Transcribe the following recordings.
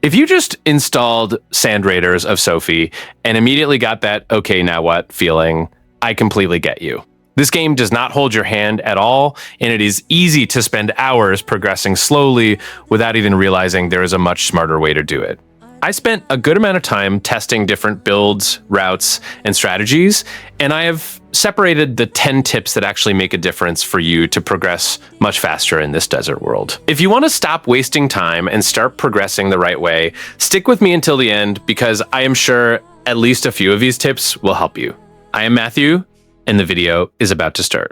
If you just installed Sand Raiders of Sophie and immediately got that okay now what feeling, I completely get you. This game does not hold your hand at all, and it is easy to spend hours progressing slowly without even realizing there is a much smarter way to do it. I spent a good amount of time testing different builds, routes, and strategies, and I have separated the 10 tips that actually make a difference for you to progress much faster in this desert world. If you want to stop wasting time and start progressing the right way, stick with me until the end because I am sure at least a few of these tips will help you. I am Matthew, and the video is about to start.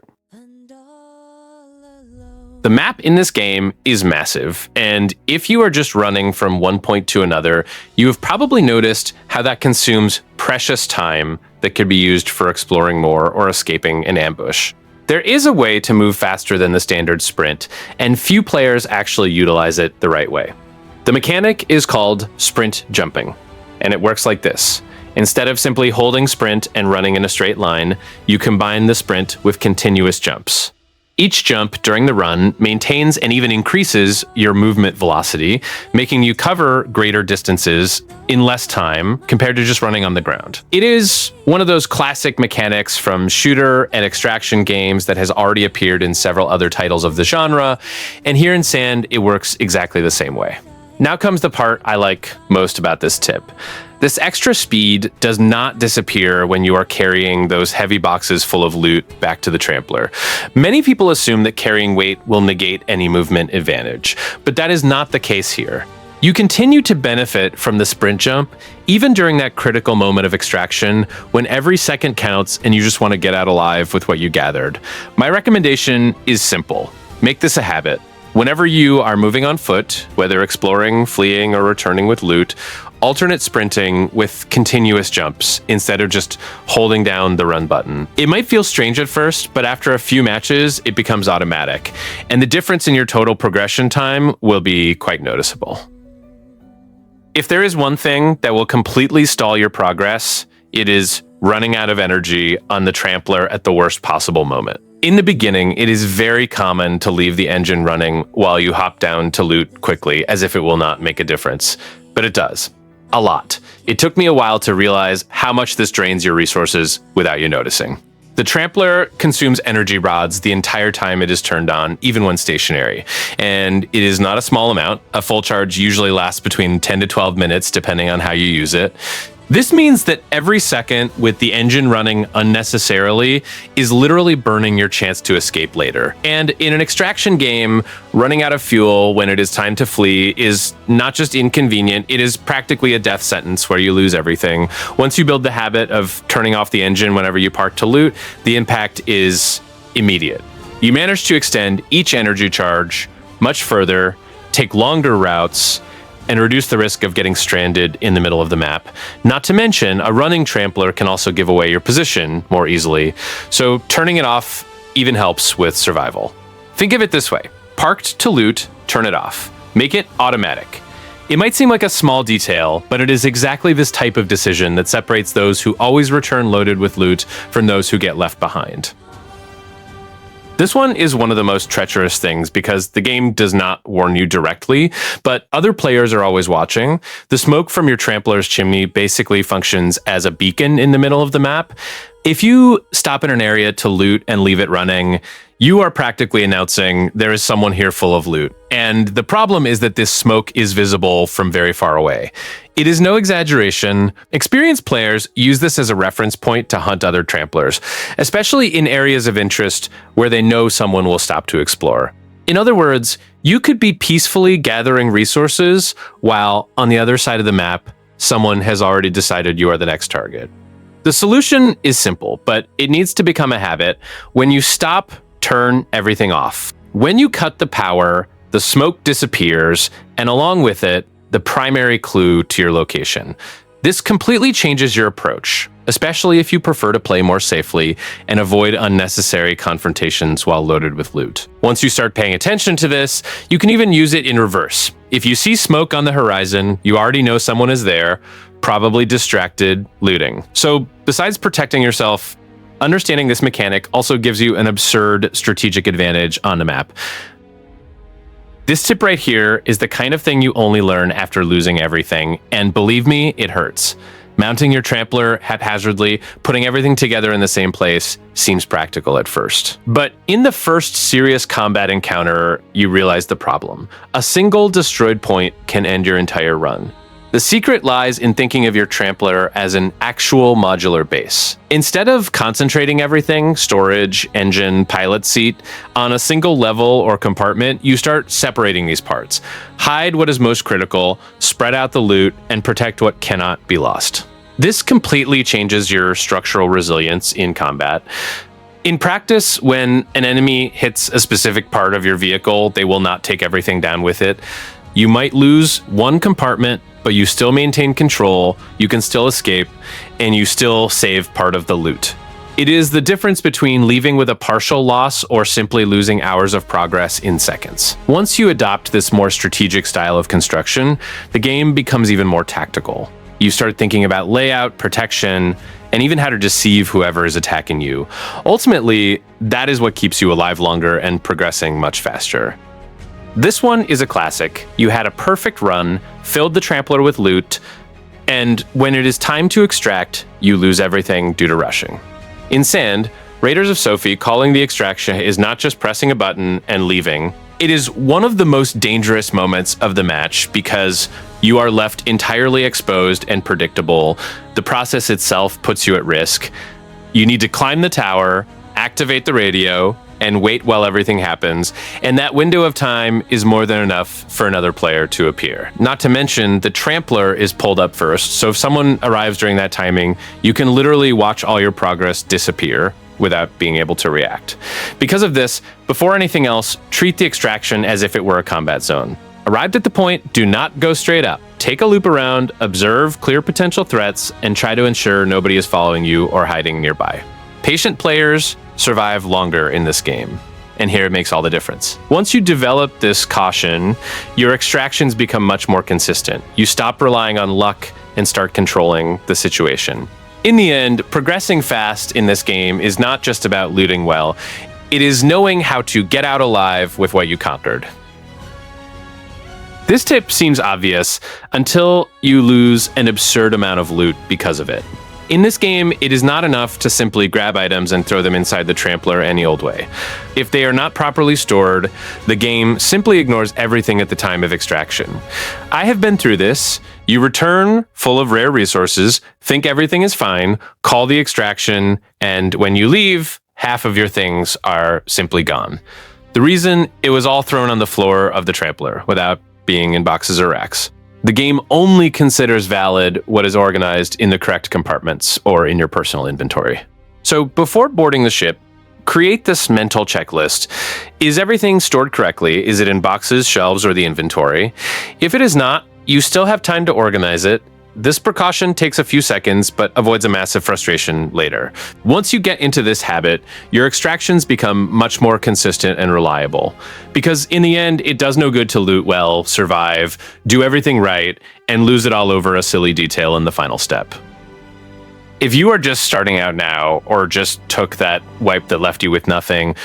The map in this game is massive, and if you are just running from one point to another, you have probably noticed how that consumes precious time that could be used for exploring more or escaping an ambush. There is a way to move faster than the standard sprint, and few players actually utilize it the right way. The mechanic is called sprint jumping, and it works like this. Instead of simply holding sprint and running in a straight line, you combine the sprint with continuous jumps. Each jump during the run maintains and even increases your movement velocity, making you cover greater distances in less time compared to just running on the ground. It is one of those classic mechanics from shooter and extraction games that has already appeared in several other titles of the genre, and here in Sand, it works exactly the same way. Now comes the part I like most about this tip. This extra speed does not disappear when you are carrying those heavy boxes full of loot back to the Trampler. Many people assume that carrying weight will negate any movement advantage, but that is not the case here. You continue to benefit from the sprint jump, even during that critical moment of extraction when every second counts and you just want to get out alive with what you gathered. My recommendation is simple. Make this a habit. Whenever you are moving on foot, whether exploring, fleeing, or returning with loot, alternate sprinting with continuous jumps instead of just holding down the run button. It might feel strange at first, but after a few matches, it becomes automatic, and the difference in your total progression time will be quite noticeable. If there is one thing that will completely stall your progress, it is running out of energy on the Trampler at the worst possible moment. In the beginning, it is very common to leave the engine running while you hop down to loot quickly, as if it will not make a difference. But it does. A lot. It took me a while to realize how much this drains your resources without you noticing. The Trampler consumes energy rods the entire time it is turned on, even when stationary. And it is not a small amount. A full charge usually lasts between 10 to 12 minutes, depending on how you use it. This means that every second with the engine running unnecessarily is literally burning your chance to escape later. And in an extraction game, running out of fuel when it is time to flee is not just inconvenient, it is practically a death sentence where you lose everything. Once you build the habit of turning off the engine whenever you park to loot, the impact is immediate. You manage to extend each energy charge much further, take longer routes, and reduce the risk of getting stranded in the middle of the map. Not to mention, a running Trampler can also give away your position more easily, so turning it off even helps with survival. Think of it this way. Parked to loot, turn it off. Make it automatic. It might seem like a small detail, but it is exactly this type of decision that separates those who always return loaded with loot from those who get left behind. This one is one of the most treacherous things because the game does not warn you directly, but other players are always watching. The smoke from your Trampler's chimney basically functions as a beacon in the middle of the map. If you stop in an area to loot and leave it running, you are practically announcing there is someone here full of loot. And the problem is that this smoke is visible from very far away. It is no exaggeration. Experienced players use this as a reference point to hunt other Tramplers, especially in areas of interest where they know someone will stop to explore. In other words, you could be peacefully gathering resources while on the other side of the map, someone has already decided you are the next target. The solution is simple, but it needs to become a habit. When you stop, turn everything off. When you cut the power, the smoke disappears, and along with it, the primary clue to your location. This completely changes your approach, especially if you prefer to play more safely and avoid unnecessary confrontations while loaded with loot. Once you start paying attention to this, you can even use it in reverse. If you see smoke on the horizon, you already know someone is there, probably distracted, looting. So besides protecting yourself, understanding this mechanic also gives you an absurd strategic advantage on the map. This tip right here is the kind of thing you only learn after losing everything, and believe me, it hurts. Mounting your Trampler haphazardly, putting everything together in the same place, seems practical at first. But in the first serious combat encounter, you realize the problem. A single destroyed point can end your entire run. The secret lies in thinking of your Trampler as an actual modular base. Instead of concentrating everything, storage, engine, pilot seat, on a single level or compartment, you start separating these parts. Hide what is most critical, spread out the loot, and protect what cannot be lost. This completely changes your structural resilience in combat. In practice, when an enemy hits a specific part of your vehicle, they will not take everything down with it. You might lose one compartment, but you still maintain control, you can still escape, and you still save part of the loot. It is the difference between leaving with a partial loss or simply losing hours of progress in seconds. Once you adopt this more strategic style of construction, the game becomes even more tactical. You start thinking about layout, protection, and even how to deceive whoever is attacking you. Ultimately, that is what keeps you alive longer and progressing much faster. This one is a classic. You had a perfect run, filled the Trampler with loot, and when it is time to extract, you lose everything due to rushing. In Sand, Raiders of Sophie calling the extraction is not just pressing a button and leaving. It is one of the most dangerous moments of the match because you are left entirely exposed and predictable. The process itself puts you at risk. You need to climb the tower, activate the radio, and wait while everything happens, and that window of time is more than enough for another player to appear. Not to mention, the Trampler is pulled up first, so if someone arrives during that timing, you can literally watch all your progress disappear without being able to react. Because of this, before anything else, treat the extraction as if it were a combat zone. Arrived at the point, do not go straight up. Take a loop around, observe clear potential threats, and try to ensure nobody is following you or hiding nearby. Patient players survive longer in this game, and here it makes all the difference. Once you develop this caution, your extractions become much more consistent. You stop relying on luck and start controlling the situation. In the end, progressing fast in this game is not just about looting well, it is knowing how to get out alive with what you conquered. This tip seems obvious until you lose an absurd amount of loot because of it. In this game, it is not enough to simply grab items and throw them inside the Trampler any old way. If they are not properly stored, the game simply ignores everything at the time of extraction. I have been through this. You return full of rare resources, think everything is fine, call the extraction, and when you leave, half of your things are simply gone. The reason, it was all thrown on the floor of the Trampler without being in boxes or racks. The game only considers valid what is organized in the correct compartments or in your personal inventory. So before boarding the ship, create this mental checklist. Is everything stored correctly? Is it in boxes, shelves, or the inventory? If it is not, you still have time to organize it. This precaution takes a few seconds, but avoids a massive frustration later. Once you get into this habit, your extractions become much more consistent and reliable. Because in the end, it does no good to loot well, survive, do everything right, and lose it all over a silly detail in the final step. If you are just starting out now, or just took that wipe that left you with nothing,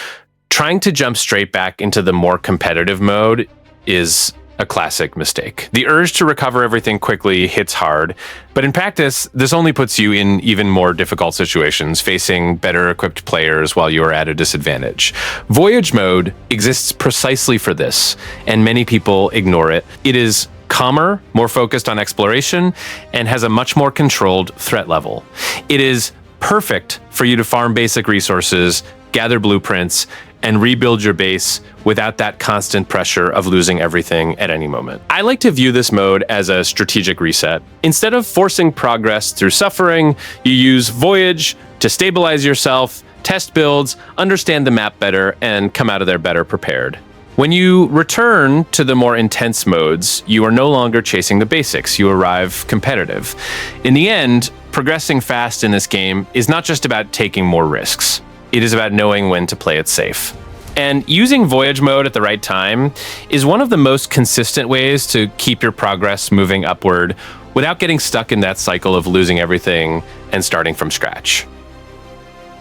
trying to jump straight back into the more competitive mode is a classic mistake. The urge to recover everything quickly hits hard, but in practice, this only puts you in even more difficult situations, facing better equipped players while you are at a disadvantage. Voyage mode exists precisely for this, and many people ignore it. It is calmer, more focused on exploration, and has a much more controlled threat level. It is perfect for you to farm basic resources, gather blueprints, and rebuild your base without that constant pressure of losing everything at any moment. I like to view this mode as a strategic reset. Instead of forcing progress through suffering, you use Voyage to stabilize yourself, test builds, understand the map better, and come out of there better prepared. When you return to the more intense modes, you are no longer chasing the basics, you arrive competitive. In the end, progressing fast in this game is not just about taking more risks. It is about knowing when to play it safe. And using Voyage mode at the right time is one of the most consistent ways to keep your progress moving upward without getting stuck in that cycle of losing everything and starting from scratch.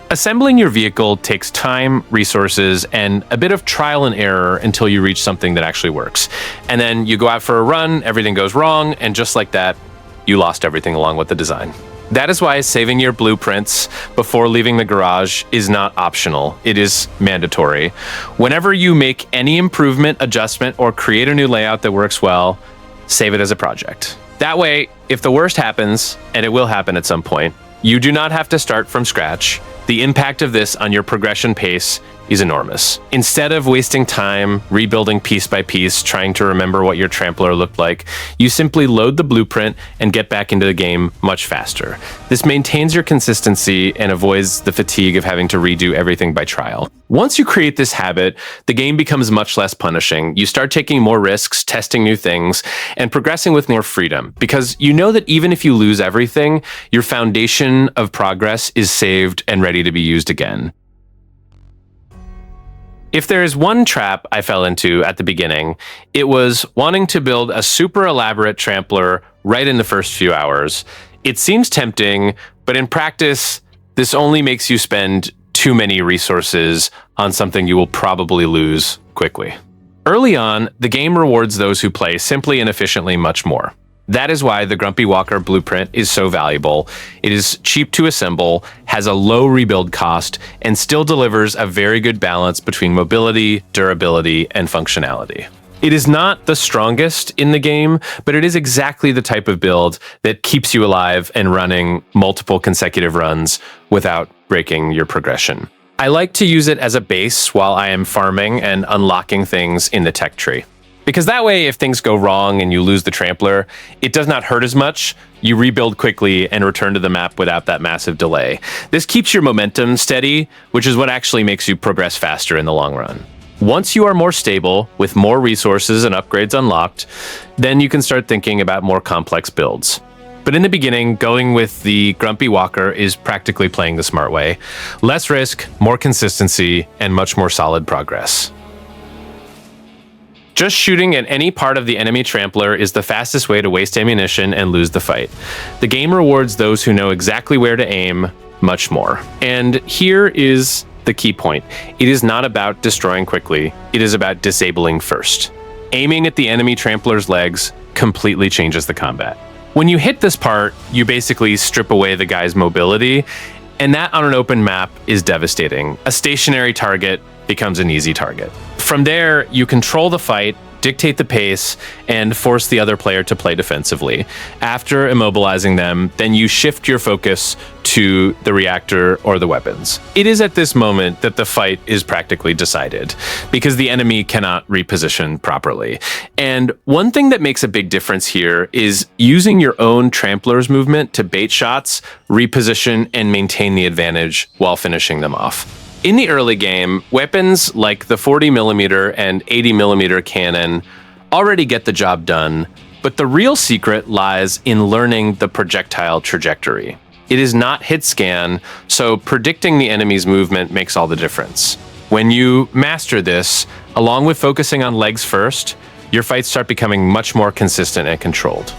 Assembling your vehicle takes time, resources, and a bit of trial and error until you reach something that actually works. And then you go out for a run, everything goes wrong, and just like that, you lost everything along with the design. That is why saving your blueprints before leaving the garage is not optional. It is mandatory. Whenever you make any improvement, adjustment, or create a new layout that works well, save it as a project. That way, if the worst happens, and it will happen at some point, you do not have to start from scratch. The impact of this on your progression pace is enormous. Instead of wasting time rebuilding piece by piece, trying to remember what your Trampler looked like, you simply load the blueprint and get back into the game much faster. This maintains your consistency and avoids the fatigue of having to redo everything by trial. Once you create this habit, the game becomes much less punishing. You start taking more risks, testing new things, and progressing with more freedom, because you know that even if you lose everything, your foundation of progress is saved and ready to be used again. If there is one trap I fell into at the beginning, it was wanting to build a super elaborate Trampler right in the first few hours. It seems tempting, but in practice, this only makes you spend too many resources on something you will probably lose quickly. Early on, the game rewards those who play simply and efficiently much more. That is why the Grumpy Walker blueprint is so valuable. It is cheap to assemble, has a low rebuild cost, and still delivers a very good balance between mobility, durability, and functionality. It is not the strongest in the game, but it is exactly the type of build that keeps you alive and running multiple consecutive runs without breaking your progression. I like to use it as a base while I am farming and unlocking things in the tech tree. Because that way, if things go wrong and you lose the Trampler, it does not hurt as much. You rebuild quickly and return to the map without that massive delay. This keeps your momentum steady, which is what actually makes you progress faster in the long run. Once you are more stable, with more resources and upgrades unlocked, then you can start thinking about more complex builds. But in the beginning, going with the Grumpy Walker is practically playing the smart way. Less risk, more consistency, and much more solid progress. Just shooting at any part of the enemy Trampler is the fastest way to waste ammunition and lose the fight. The game rewards those who know exactly where to aim much more. And here is the key point. It is not about destroying quickly, it is about disabling first. Aiming at the enemy Trampler's legs completely changes the combat. When you hit this part, you basically strip away the guy's mobility, and that on an open map is devastating. A stationary target becomes an easy target. From there, you control the fight, dictate the pace, and force the other player to play defensively. After immobilizing them, then you shift your focus to the reactor or the weapons. It is at this moment that the fight is practically decided, because the enemy cannot reposition properly. And one thing that makes a big difference here is using your own Trampler's movement to bait shots, reposition, and maintain the advantage while finishing them off. In the early game, weapons like the 40mm and 80mm cannon already get the job done, but the real secret lies in learning the projectile trajectory. It is not hit scan, so predicting the enemy's movement makes all the difference. When you master this, along with focusing on legs first, your fights start becoming much more consistent and controlled.